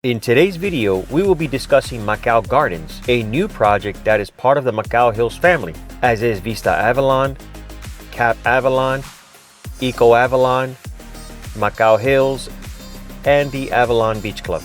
In today's video, we will be discussing Macao Gardens, a new project that is part of the Macao Hills family, as is Vista Avalon, Cap Avalon, Eco Avalon, Macao Hills, and the Avalon Beach Club.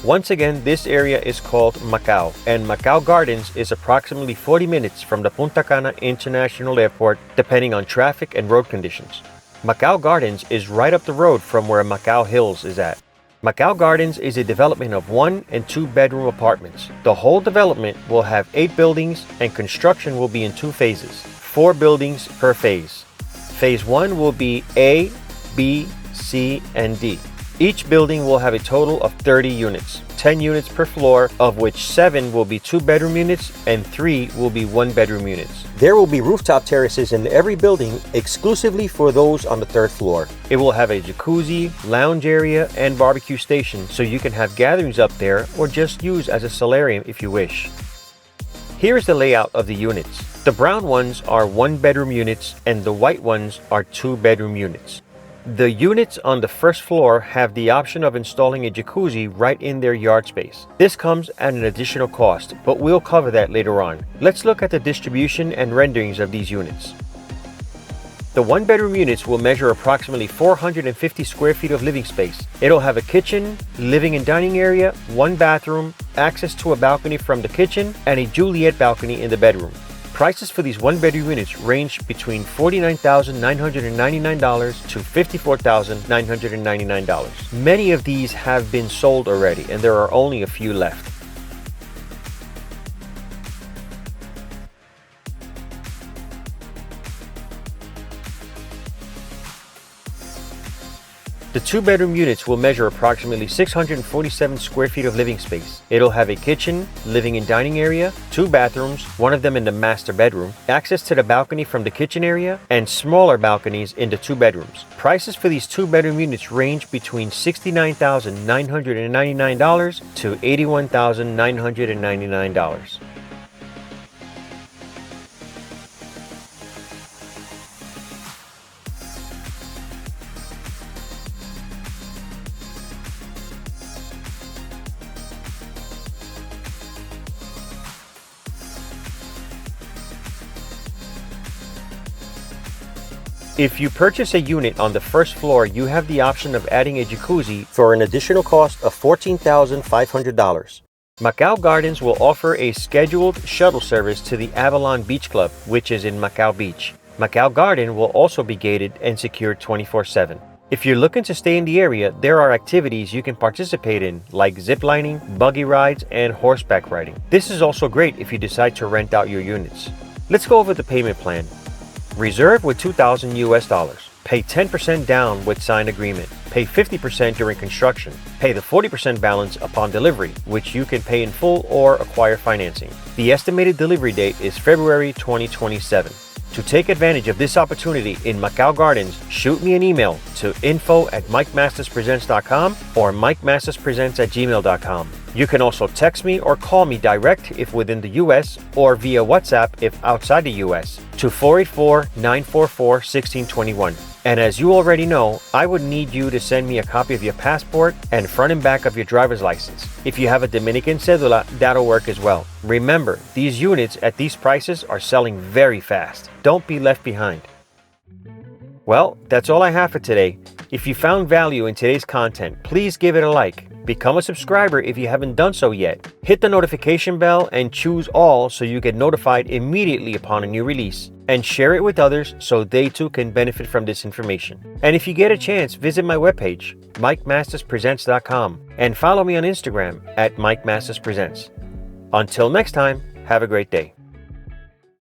Once again, this area is called Macao, and Macao Gardens is approximately 40 minutes from the Punta Cana International Airport, depending on traffic and road conditions. Macao Gardens is right up the road from where Macao Hills is at. Macao Gardens is a development of 1 and 2 bedroom apartments. The whole development will have 8 buildings and construction will be in 2 phases, 4 buildings per phase. Phase 1 will be A, B, C, and D. Each building will have a total of 30 units, 10 units per floor, of which 7 will be 2-bedroom units and 3 will be 1-bedroom units. There will be rooftop terraces in every building exclusively for those on the 3rd floor. It will have a jacuzzi, lounge area, and barbecue station, so you can have gatherings up there or just use as a solarium if you wish. Here is the layout of the units. The brown ones are 1-bedroom units and the white ones are 2-bedroom units. The units on the 1st floor have the option of installing a jacuzzi right in their yard space. This comes at an additional cost, but we'll cover that later on. Let's look at the distribution and renderings of these units. The 1-bedroom units will measure approximately 450 square feet of living space. It'll have a kitchen, living and dining area, 1 bathroom, access to a balcony from the kitchen, and a Juliet balcony in the bedroom. Prices for these 1-bedroom units range between $49,999 to $54,999. Many of these have been sold already, and there are only a few left. The 2-bedroom units will measure approximately 647 square feet of living space. It'll have a kitchen, living and dining area, 2 bathrooms, one of them in the master bedroom, access to the balcony from the kitchen area, and smaller balconies in the 2 bedrooms. Prices for these 2-bedroom units range between $69,999 to $81,999. If you purchase a unit on the 1st floor, you have the option of adding a jacuzzi for an additional cost of $14,500. Macao Gardens will offer a scheduled shuttle service to the Avalon Beach Club, which is in Macao Beach. Macao Garden will also be gated and secured 24/7. If you're looking to stay in the area, there are activities you can participate in, like ziplining, buggy rides, and horseback riding. This is also great if you decide to rent out your units. Let's go over the payment plan. Reserve with $2,000 US. Pay 10% down with signed agreement. Pay 50% during construction. Pay the 40% balance upon delivery, which you can pay in full or acquire financing. The estimated delivery date is February 2027. To take advantage of this opportunity in Macao Gardens, shoot me an email to info@mikemasterspresents.com or mikemasterspresents@gmail.com. You can also text me or call me direct if within the US or via WhatsApp if outside the US to 484-944-1621. And as you already know, I would need you to send me a copy of your passport and front and back of your driver's license. If you have a Dominican cedula, that'll work as well. Remember, these units at these prices are selling very fast. Don't be left behind. Well, that's all I have for today. If you found value in today's content, please give it a like. Become a subscriber if you haven't done so yet. Hit the notification bell and choose all so you get notified immediately upon a new release. And share it with others so they too can benefit from this information. And if you get a chance, visit my webpage, mikemasterspresents.com, and follow me on Instagram @mikemasterspresents. Until next time, have a great day.